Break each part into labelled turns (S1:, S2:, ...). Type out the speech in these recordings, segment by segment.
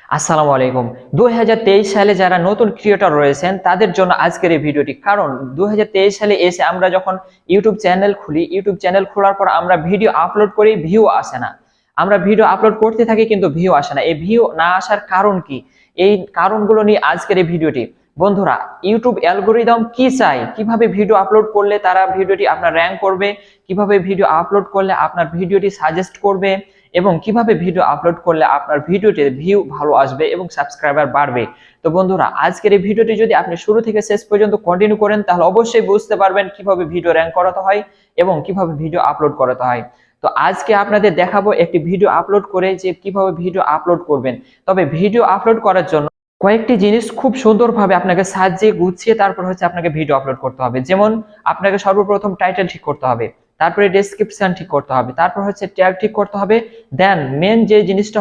S1: আসসালামু আলাইকুম। 2023 সালে যারা নতুন ক্রিয়েটর রয়েছেন তাদের জন্য আজকের এই ভিডিওটি। কারণ 2023 সালে এসে আমরা যখন ইউটিউব চ্যানেল খুলি, ইউটিউব চ্যানেল খোলার পর আমরা ভিডিও আপলোড করি, ভিউ আসে না। আমরা ভিডিও আপলোড করতে থাকি কিন্তু ভিউ আসে না। এই ভিউ না আসার কারণ কি? এই কারণগুলো নিয়ে আজকের এই ভিডিওটি। বন্ধুরা, ইউটিউব অ্যালগরিদম কি চায়, কিভাবে ভিডিও আপলোড করলে তারা ভিডিওটি আপনার র্যাঙ্ক করবে, কিভাবে ভিডিও আপলোড করলে আপনার ভিডিওটি সাজেস্ট করবে, এবং কিভাবে ভিডিও আপলোড করলে আপনার ভিডিওতে ভিউ ভালো আসবে এবং সাবস্ক্রাইবার বাড়বে। তো বন্ধুরা, আজকের এই ভিডিওটি যদি আপনি শুরু থেকে শেষ পর্যন্ত কন্টিনিউ করেন তাহলে অবশ্যই বুঝতে পারবেন কিভাবে ভিডিও র্যাঙ্ক করাতে হয় এবং কিভাবে ভিডিও আপলোড করাতে হয়। তো আজকে আপনাদের দেখাবো একটি ভিডিও আপলোড করে যে কিভাবে ভিডিও আপলোড করবেন। তবে ভিডিও আপলোড করার জন্য কয়েকটি জিনিস খুব সুন্দরভাবে আপনাকে সাজিয়ে গুছিয়ে তারপর আপনাকে ভিডিও আপলোড করতে হবে। যেমন আপনাকে সর্বপ্রথম টাইটেল ঠিক করতে হবে, তারপরে ডেসক্রিপশন ঠিক করতে হবে, তারপর ট্যাগ ঠিক করতে হবে। দেন মেন যে জিনিসটা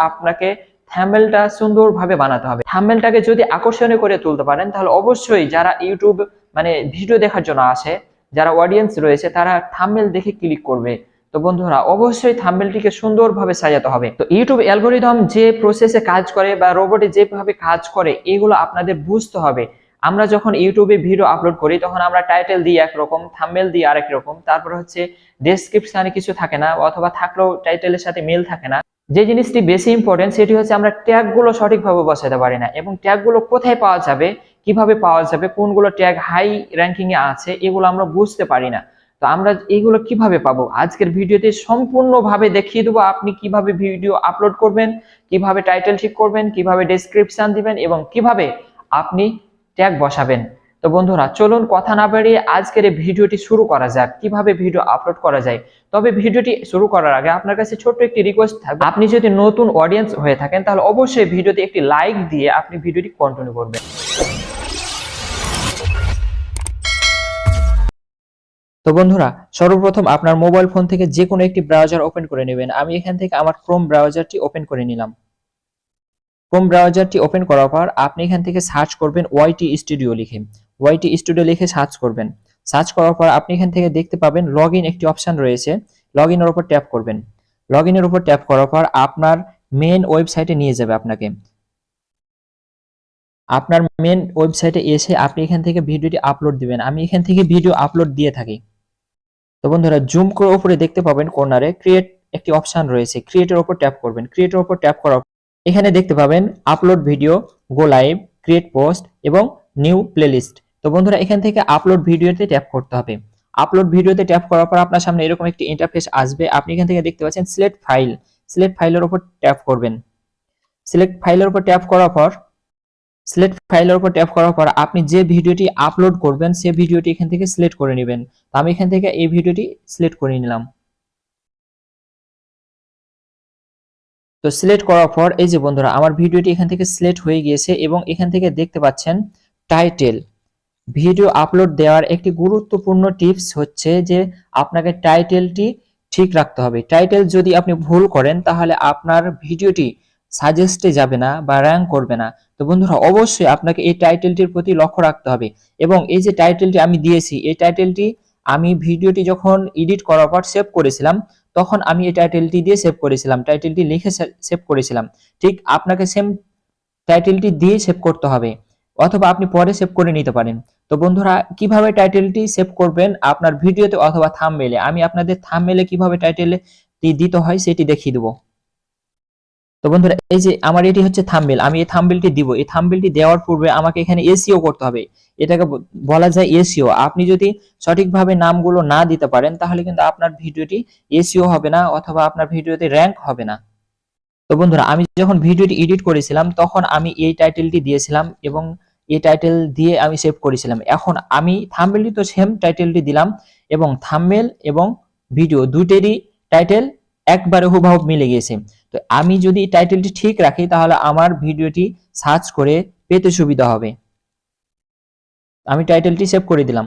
S1: আপনাকে থাম্বনেলটা সুন্দরভাবে বানাতে হবে। থাম্বনেলটাকে যদি আকর্ষণীয় করে তুলতে পারেন তাহলে অবশ্যই যারা ইউটিউব ভিডিও দেখার জন্য আসে, যারা অডিয়েন্স রয়েছে তারা থাম্বনেল দেখে ক্লিক করবে। তো বন্ধুরা, অবশ্যই থাম্বনেলটিকে সুন্দরভাবে সাজাতে হবে। তো ইউটিউব অ্যালগরিদম যে প্রসেসে কাজ করে বা রোবটে যেভাবে কাজ করে এগুলো আপনাদের বুঝতে হবে। আমরা যখন ইউটিউবে ভিডিও আপলোড করি তখন আমরা টাইটেল দিই একরকম, থাম্বনেল দিই আরেক রকম, তারপর ডেসক্রিপশনে কিছু থাকে না, অথবা থাকলেও টাইটেলের সাথে মিল থাকে না। যে জিনিসটি বেশি ইম্পর্টেন্ট সেটি আমরা ট্যাগগুলো সঠিকভাবে বসাতে পারি না, এবং ট্যাগগুলো কোথায় পাওয়া যাবে, কিভাবে পাওয়া যাবে, কোনগুলো ট্যাগ হাই র্যাঙ্কিং এ আছে এগুলো আমরা বুঝতে পারি না। তো আমরা এইগুলো কিভাবে পাবো? আজকের ভিডিওতে সম্পূর্ণভাবে দেখিয়ে দেবো আপনি কিভাবে ভিডিও আপলোড করবেন, কিভাবে টাইটেল ঠিক করবেন, কিভাবে ডেসক্রিপশন দিবেন এবং কিভাবে আপনি ট্যাগ বসাবেন। তো বন্ধুরা, চলুন কথা না বাড়িয়ে আজকের এই ভিডিওটি শুরু করা যাক, কিভাবে ভিডিও আপলোড করা যায়। তবে ভিডিওটি শুরু করার আগে আপনার কাছে ছোট্ট একটি রিকোয়েস্ট থাকবে, আপনি যদি নতুন অডিয়েন্স হয়ে থাকেন তাহলে অবশ্যই ভিডিওতে একটি লাইক দিয়ে আপনি ভিডিওটি কন্টিনিউ করবেন। তো বন্ধুরা, সর্বপ্রথম আপনার মোবাইল ফোন থেকে যে কোনো একটি ব্রাউজার ওপেন করে নেবেন। আমি এখান থেকে আমার ক্রোম ব্রাউজারটি ওপেন করে নিলাম। ক্রোম ব্রাউজারটি ওপেন করার পর আপনি এখান থেকে সার্চ করবেন ওয়াইটি স্টুডিও লিখে। ওয়াইটি স্টুডিও লিখে সার্চ করবেন। সার্চ করার পর আপনি এখান থেকে দেখতে পাবেন লগইন একটি অপশন রয়েছে। লগইনের উপর ট্যাপ করবেন। লগইনের উপর ট্যাপ করার পর আপনার মেন ওয়েবসাইটে নিয়ে যাবে আপনাকে। আপনার মেন ওয়েবসাইটে এসে আপনি এখান থেকে ভিডিওটি আপলোড দিবেন। আমি এখান থেকে ভিডিও আপলোড দিয়ে থাকি। তো বন্ধুরা, জুম করে উপরে দেখতে পাবেন কর্নারে ক্রিয়েট একটি অপশন রয়েছে। ক্রিয়েটের উপর ট্যাপ করবেন। ক্রিয়েটের উপর ট্যাপ করার এখানে দেখতে পাবেন আপলোড ভিডিও, গো লাইভ, ক্রিয়েট পোস্ট এবং নিউ প্লেলিস্ট। তো বন্ধুরা, এখান থেকে আপলোড ভিডিওতে ট্যাপ করতে হবে। আপলোড ভিডিওতে ট্যাপ করার পর আপনার সামনে এরকম একটি ইন্টারফেস আসবে। আপনি এখান থেকে দেখতে পাচ্ছেন সিলেক্ট ফাইল। সিলেক্ট ফাইলের উপর ট্যাপ করবেন। সিলেক্ট ফাইলের উপর ট্যাপ করার পর আপনি যে ভিডিওটি আপলোড করবেন সেই ভিডিওটি এখান থেকে সিলেক্ট করে নেবেন। তো আমি এখান থেকে এই ভিডিওটি সিলেক্ট করে নিলাম। তো সিলেক্ট করার পর এই যে বন্ধুরা, আমার ভিডিওটি এখান থেকে সিলেক্ট হয়ে গিয়েছে এবং এখান থেকে দেখতে পাচ্ছেন টাইটেল। ভিডিও আপলোড দেওয়ার একটি গুরুত্বপূর্ণ টিপস হচ্ছে যে আপনাকে টাইটেলটি ঠিক রাখতে হবে। টাইটেল যদি আপনি ভুল করেন তাহলে আপনার ভিডিওটি সাজেস্টে যাবে না বা র্যাঙ্ক করবে না। তো বন্ধুরা, অবশ্যই আপনাকে এই টাইটেলটির প্রতি লক্ষ্য রাখতে হবে। এবং এই যে টাইটেলটি আমি দিয়েছি, এই টাইটেলটি আমি ভিডিওটি যখন এডিট করার পর সেভ করেছিলাম তখন আমি এই টাইটেলটি দিয়ে সেভ করেছিলাম, টাইটেলটি লিখে সেভ করেছিলাম। ঠিক আপনাকে সেম টাইটেলটি দিয়ে সেভ করতে হবে, অথবা আপনি পরে সেভ করে নিতে পারেন। তো বন্ধুরা, কিভাবে টাইটেলটি সেভ করবেন আপনার ভিডিওতে অথবা থাম্বনেলে, আমি আপনাদের থাম্বনেলে কিভাবে টাইটেলটি দিতে হয় সেটি দেখিয়ে দেবো। তো বন্ধুরা, এই যে আমার এটি হচ্ছে থাম্বনেল, আমি এই থাম্বনেলটি দিব। এই থাম্বনেলটি দেওয়ার পূর্বে আমাকে এখানে এসইও করতে হবে। এটাকে বলা যায় এসইও। আপনি যদি সঠিকভাবে নামগুলো না দিতে পারেন তাহলে কিন্তু আপনার ভিডিওটি এসইও হবে না, অথবা আপনার ভিডিওতে র্যাঙ্ক হবে না। তো বন্ধুরা, আমি যখন ভিডিওটি এডিট করেছিলাম তখন আমি এই টাইটেলটি দিয়েছিলাম এবং এই টাইটেল দিয়ে আমি সেভ করেছিলাম। এখন আমি থাম্বনেলটি তো সেম টাইটেলটি দিলাম এবং থাম্বনেল এবং ভিডিও দুটেরই টাইটেল একবারে হুবহু মিলে গিয়েছে। তো আমি যদি টাইটেলটি ঠিক রাখি তাহলে আমার ভিডিওটি সার্চ করে পেতে সুবিধা হবে। আমি টাইটেলটি সেভ করে দিলাম।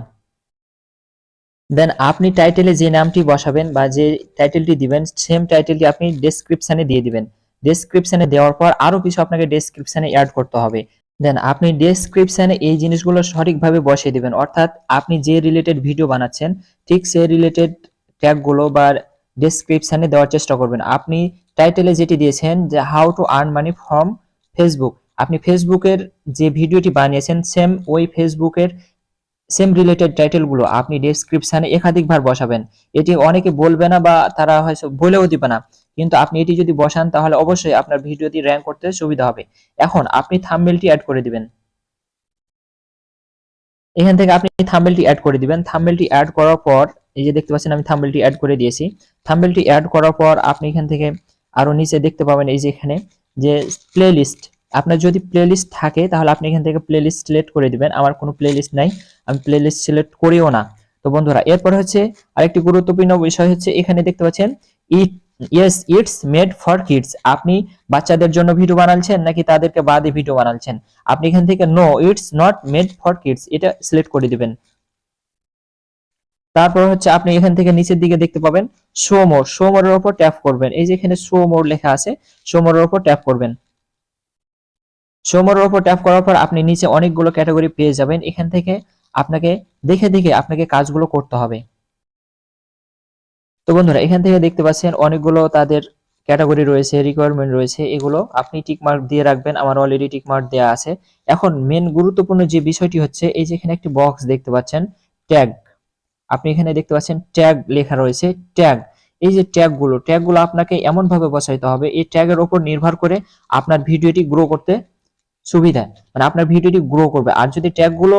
S1: দেন আপনি টাইটেলে যে নামটি বসাবেন বা যে টাইটেলটি দিবেন সেম টাইটেলটি আপনি ডেসক্রিপশনে দিয়ে দিবেন। ডেসক্রিপশনে দেওয়ার পর আরো কিছু আপনাকে ডেসক্রিপশনে অ্যাড করতে হবে। দেন আপনি ডেসক্রিপশনে এই জিনিসগুলো সঠিকভাবে বসিয়ে দিবেন, অর্থাৎ আপনি যে রিলেটেড ভিডিও বানাচ্ছেন ঠিক সেই রিলেটেড ট্যাগগুলো বা ডেসক্রিপশনে দেওয়ার চেষ্টা করবেন। আপনি টাইটেলে যেটি দিয়েছেন যে how to earn money from Facebook, আপনি ফেসবুকের যে ভিডিওটি বানিয়েছেন সেম ওই ফেসবুকের সেম রিলেটেড টাইটেলগুলো আপনি ডেসক্রিপশনে একাধিকবার বসাবেন। এটি অনেকে বলবে না বা তারা হয়তো বলেও দিবে না, কিন্তু আপনি এটি যদি বসান তাহলে অবশ্যই আপনার ভিডিওটি র‍্যাঙ্ক করতে সুবিধা হবে। এখন আপনি থাম্বনেলটি অ্যাড করে দিবেন। এখান থেকে আপনি থাম্বনেলটি অ্যাড করে দিবেন। থাম্বনেলটি অ্যাড করার পর এই যে দেখতে পাচ্ছেন আমি থাম্বনেলটি অ্যাড করে দিয়েছি। থাম্বনেলটি অ্যাড করার পর আপনি এখান থেকে আরো নিচে দেখতে পাবেন এই যে এখানে যে প্লেলিস্ট, আপনার যদি প্লেলিস্ট থাকে তাহলে আপনি এখান থেকে প্লেলিস্ট সিলেক্ট করে দিবেন। আমার কোনো প্লেলিস্ট নাই, আমি প্লেলিস্ট সিলেক্ট করিও না। তো বন্ধুরা এরপর হচ্ছে আরেকটি গুরুত্বপূর্ণ বিষয় হচ্ছে এখানে দেখতে পাচ্ছেন it yes it's made for kids, আপনি বাচ্চাদের জন্য ভিডিও বানাচ্ছেন নাকি তাদেরকে বাদে ভিডিও বানাচ্ছেন, আপনি এখান থেকে no it's not made for kids এটা সিলেক্ট করে দিবেন। তারপর হচ্ছে আপনি এখান থেকে নিচের দিকে দেখতে পাবেন শো মোর, শো মোরের উপর ট্যাপ করবেন। এই যে এখানে শো মোর লেখা আছে, শো মোরের উপর ট্যাপ করবেন। শো মোরের উপর ট্যাপ করার পর আপনি নিচে অনেকগুলো ক্যাটাগরি পেয়ে যাবেন। এখান থেকে আপনাকে দেখে দেখে আপনাকে কাজগুলো করতে হবে। তো বন্ধুরা এখান থেকে দেখতে পাচ্ছেন অনেকগুলো তাদের ক্যাটাগরি রয়েছে, রিকোয়ারমেন্ট রয়েছে, এগুলো আপনি টিক মার্ক দিয়ে রাখবেন। আমার অলরেডি টিক মার্ক দেওয়া আছে। এখন মেন গুরুত্বপূর্ণ যে বিষয়টি হচ্ছে এই যে এখানে একটি বক্স দেখতে পাচ্ছেন ট্যাগ, আপনি এখানে দেখতে পাচ্ছেন ট্যাগ লেখা রয়েছে ট্যাগ। এই যে ট্যাগগুলো আপনাকে এমন ভাবে বসাইতে হবে এই ট্যাগের উপর নির্ভর করে আপনার ভিডিওটি গ্রো করতে সুবিধা, মানে আপনার ভিডিওটি গ্রো করবে। আর যদি ট্যাগগুলো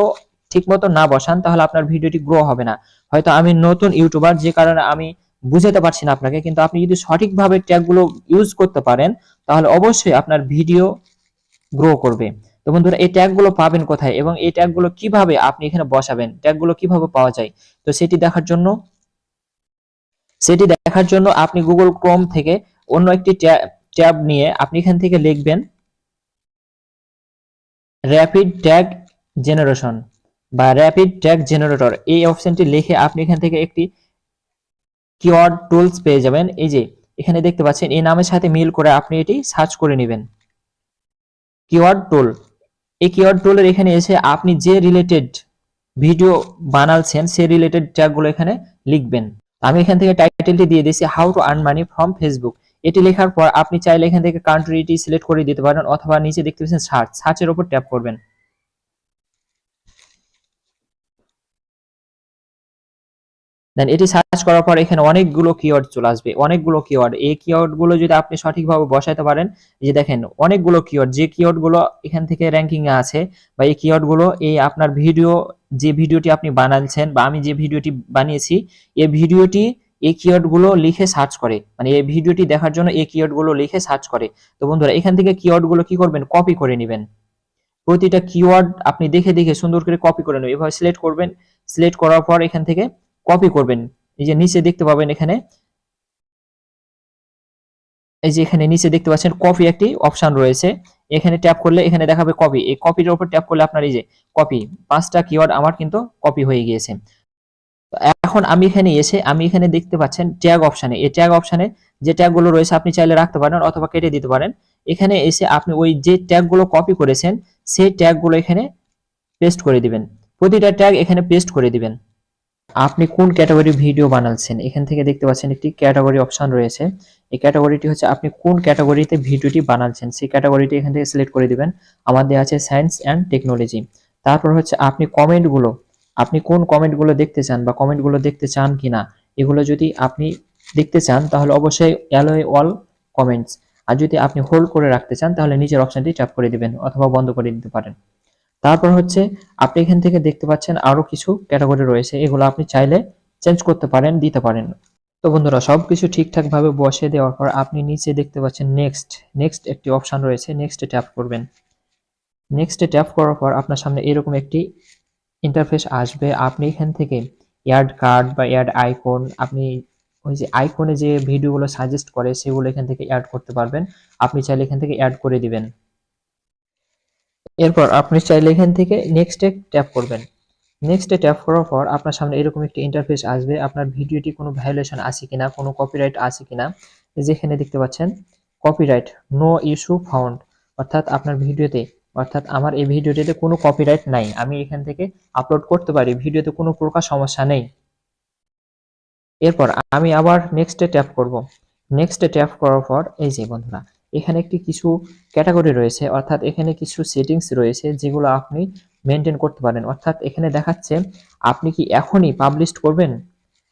S1: ঠিকমতো না বসান তাহলে আপনার ভিডিওটি গ্রো হবে না। হয়তো আমি নতুন ইউটিউবার যে কারণে আমি বুঝাতে পারছি না আপনাকে, কিন্তু আপনি যদি সঠিকভাবে ট্যাগগুলো ইউজ করতে পারেন তাহলে অবশ্যই আপনার ভিডিও গ্রো করবে। তো বন্ধুরা এই ট্যাগগুলো পাবেন কোথায় এবং এই ট্যাগগুলো কিভাবে আপনি এখানে বসাবেন, ট্যাগগুলো কিভাবে পাওয়া যায়, তো সেটি দেখার জন্য আপনি গুগল ক্রোম থেকে অন্য একটি ট্যাব নিয়ে আপনি এখান থেকে লিখবেন র‍্যাপিড ট্যাগ জেনারেশন বা র‍্যাপিড ট্যাগ জেনারেটর। এই অপশনটি লিখে আপনি এখান থেকে একটি কিওয়ার্ড টুলস পেয়ে যাবেন। এই যে এখানে দেখতে পাচ্ছেন এই নামের সাথে মিল করে আপনি এটি সার্চ করে নেবেন কিওয়ার্ড টুল। এই কিওয়ার্ড টুলের এখানে এসে আপনি যে রিলেটেড ভিডিও বানাচ্ছেন সেই রিলেটেড ট্যাগগুলো এখানে লিখবেন। আমি এখান থেকে টাইটেলটি দিয়ে দিয়েছি how to earn money from Facebook. এটি লেখার পর আপনি চাইলে এখান থেকে কান্ট্রিটি সিলেক্ট করে দিতে পারেন অথবা নিচে দেখতে পাচ্ছেন সার্চের উপর ট্যাপ করবেন। দেন এটি সার্চ করার পর এখানে অনেকগুলো কিওয়ার্ড চলে আসবে, অনেকগুলো কিওয়ার্ড। এই কিওয়ার্ডগুলো যদি আপনি সঠিকভাবে বসাইতে পারেন, এই যে দেখেন অনেকগুলো কিওয়ার্ড, যে কিওয়ার্ডগুলো এখান থেকে র‍্যাঙ্কিং এ আছে বা এই কিওয়ার্ডগুলো এই আপনার ভিডিও যে ভিডিওটি আপনি বানাচ্ছেন বা আমি যে ভিডিওটি বানিয়েছি এই কিওয়ার্ডগুলো লিখে সার্চ করে, মানে এই ভিডিওটি দেখার জন্য এই কিওয়ার্ডগুলো লিখে সার্চ করে। তো বন্ধুরা এখান থেকে কিওয়ার্ডগুলো কি করবেন, কপি করে নেবেন। প্রতিটা কিওয়ার্ড আপনি দেখে দেখে সুন্দর করে কপি করে নেবেন। এভাবে সিলেক্ট করবেন, সিলেক্ট করার পর এখান থেকে কপি করবেন। এই যে নিচে দেখতে পাবেন এখানে, এই যে এখানে নিচে দেখতে পাচ্ছেন কপি একটি অপশন রয়েছে, এখানে ট্যাপ করলে এখানে দেখাবে কপি। এই কপির উপর ট্যাপ করলে আপনার এই যে কপি 5টা কিওয়ার্ড আমার কিন্তু কপি হয়ে গিয়েছে। এখন আমি এখানে দেখতে পাচ্ছেন ট্যাগ অপশনে, এই ট্যাগ অপশনে যে ট্যাগগুলো রয়েছে আপনি চাইলে রাখতে পারেন অথবা কেটে দিতে পারেন। এখানে এসে আপনি ওই যে ট্যাগগুলো কপি করেছেন সেই ট্যাগগুলো এখানে পেস্ট করে দিবেন, প্রতিটা ট্যাগ এখানে পেস্ট করে দিবেন। আপনি কোন ক্যাটাগরির ভিডিও বানাচ্ছেন এখান থেকে দেখতে পাচ্ছেন একটি ক্যাটাগরি অপশন রয়েছে। এই ক্যাটাগরিটি হচ্ছে আপনি কোন ক্যাটাগরিতে ভিডিওটি বানাচ্ছেন সেই ক্যাটাগরিটি এখান থেকে সিলেক্ট করে দিবেন। আমার দেওয়া আছে সায়েন্স অ্যান্ড টেকনোলজি। তারপর হচ্ছে আপনি কোন কমেন্টগুলো দেখতে চান বা কমেন্টগুলো দেখতে চান কিনা, এগুলো যদি আপনি দেখতে চান তাহলে অবশ্যই অ্যালো অল কমেন্টস, আর যদি আপনি হোল্ড করে রাখতে চান তাহলে নিচের অপশনটি ট্যাপ করে দিবেন অথবা বন্ধ করে দিতে পারেন। তারপর হচ্ছে আপনি এখান থেকে দেখতে পাচ্ছেন আরো কিছু ক্যাটাগরি রয়েছে, এগুলো আপনি চাইলে চেঞ্জ করতে পারেন, দিতে পারেন। তো বন্ধুরা সবকিছু ঠিকঠাক ভাবে বসে দেওয়ার পর আপনি নিচে দেখতে পাচ্ছেন নেক্সট একটি অপশন রয়েছে, নেক্সটে ট্যাপ করবেন। নেক্সটে ট্যাপ করার পর আপনার সামনে এরকম একটি ইন্টারফেস আসবে। আপনি এখান থেকে অ্যাড কার্ড বা অ্যাড আইকন, আপনি ওই যে আইকনে যে ভিডিওগুলো সাজেস্ট করে সেগুলো এখান থেকে অ্যাড করতে পারবেন। আপনি চাইলে এখান থেকে অ্যাড করে দিবেন। এরপর আপনি চাইলে এখান থেকে নেক্সটে ট্যাপ করবেন। নেক্সটে ট্যাপ করার পর আপনার সামনে এরকম একটি ইন্টারফেস আসবে। আপনার ভিডিওটি কোনো ভায়োলেশন আছে কিনা, কোনো কপিরাইট আছে কিনা, যেখানে দেখতে পাচ্ছেন কপিরাইট নো ইস্যু ফাউন্ড, অর্থাৎ আপনার ভিডিওতে, অর্থাৎ আমার এই ভিডিওটিতে কোনো কপিরাইট নাই, আমি এখান থেকে আপলোড করতে পারি, ভিডিওতে কোনো প্রকার সমস্যা নেই। এরপর আমি আবার নেক্সটে ট্যাপ করব। নেক্সটে ট্যাপ করার পর এই যে বন্ধুরা এখানে একটি কিছু ক্যাটাগরি রয়েছে, অর্থাৎ এখানে কিছু সেটিংস রয়েছে যেগুলো আপনি মেনটেন করতে পারেন। অর্থাৎ এখানে দেখাচ্ছে আপনি কি এখনই পাবলিশ করবেন।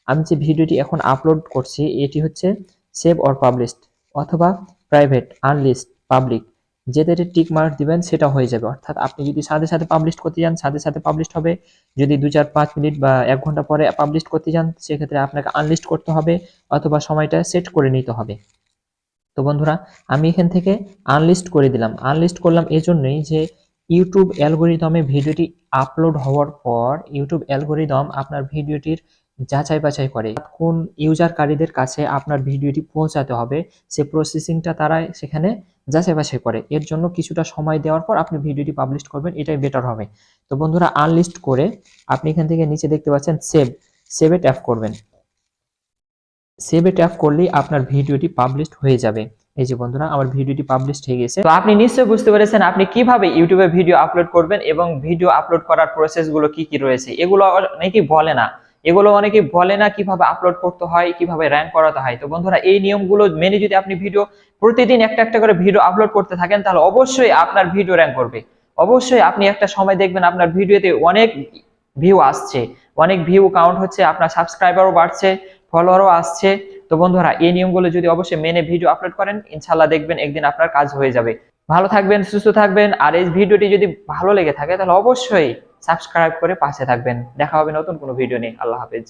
S1: আমি যে ভিডিওটি এখন আপলোড করছি এটি হচ্ছে সেভ অর পাবলিশড, অথবা প্রাইভেট, আনলিস্ট, পাবলিক, যেটাতে টিক মার্ক দিবেন সেটা হয়ে যাবে। অর্থাৎ আপনি যদি সাথে সাথে পাবলিশ করতে যান সাথে সাথে পাবলিশ হবে, যদি 2 4 5 মিনিট বা 1 ঘন্টা পরে পাবলিশ করতে যান সেক্ষেত্রে আপনাকে আনলিস্ট করতে হবে অথবা সময়টা সেট করে নিতে হবে। তো বন্ধুরা আমি এখান থেকে আনলিস্ট করে দিলাম। আনলিস্ট করলাম এজন্যই যে ইউটিউব অ্যালগরিদমে ভিডিওটি আপলোড হওয়ার পর ইউটিউব অ্যালগরিদম আপনার ভিডিওটির যাচাই বাছাই করে কোন ইউজারকারীদের কাছে আপনার ভিডিওটি পৌঁছাতে হবে, সে প্রসেসিংটা তারা সেখানে যাচাই বাছাই করে। এর জন্য কিছুটা সময় দেওয়ার পর আপনি ভিডিওটি পাবলিশ করবেন, এটাই বেটার হবে। তো বন্ধুরা আনলিস্ট করে আপনি এখান থেকে নিচে দেখতে পাচ্ছেন সেভে ট্যাপ করবেন। সেভে ট্যাপ করলেই আপনার ভিডিওটি পাবলিশড হয়ে যাবে। এই যে বন্ধুরা আমার ভিডিওটি পাবলিশড হয়ে গেছে। তো আপনি নিশ্চয়ই বুঝতে পেরেছেন আপনি কিভাবে ইউটিউবে ভিডিও আপলোড করবেন এবং ভিডিও আপলোড করার প্রসেসগুলো কি কি রয়েছে। এগুলো অনেকেই বলে না কিভাবে আপলোড করতে হয়, কিভাবে র্যাঙ্ক করাতে হয়। তো বন্ধুরা এই নিয়মগুলো মেনে যদি আপনি ভিডিও প্রতিদিন একটা একটা করে ভিডিও আপলোড করতে থাকেন তাহলে অবশ্যই আপনার ভিডিও র্যাঙ্ক করবে। অবশ্যই আপনি একটা সময় দেখবেন আপনার ভিডিওতে অনেক ভিউ আসছে, অনেক ভিউ কাউন্ট হচ্ছে, আপনার সাবস্ক্রাইবারও বাড়ছে, ফলোয়ারও আসছে। তো বন্ধুরা এই নিয়মগুলো যদি অবশ্যই মেনে ভিডিও আপলোড করেন ইনশাআল্লাহ দেখবেন একদিন আপনার কাজ হয়ে যাবে। ভালো থাকবেন, সুস্থ থাকবেন। আর এই ভিডিওটি যদি ভালো লেগে থাকে তাহলে অবশ্যই সাবস্ক্রাইব করে পাশে থাকবেন। দেখা হবে নতুন কোনো ভিডিও নিয়ে। আল্লাহ হাফেজ।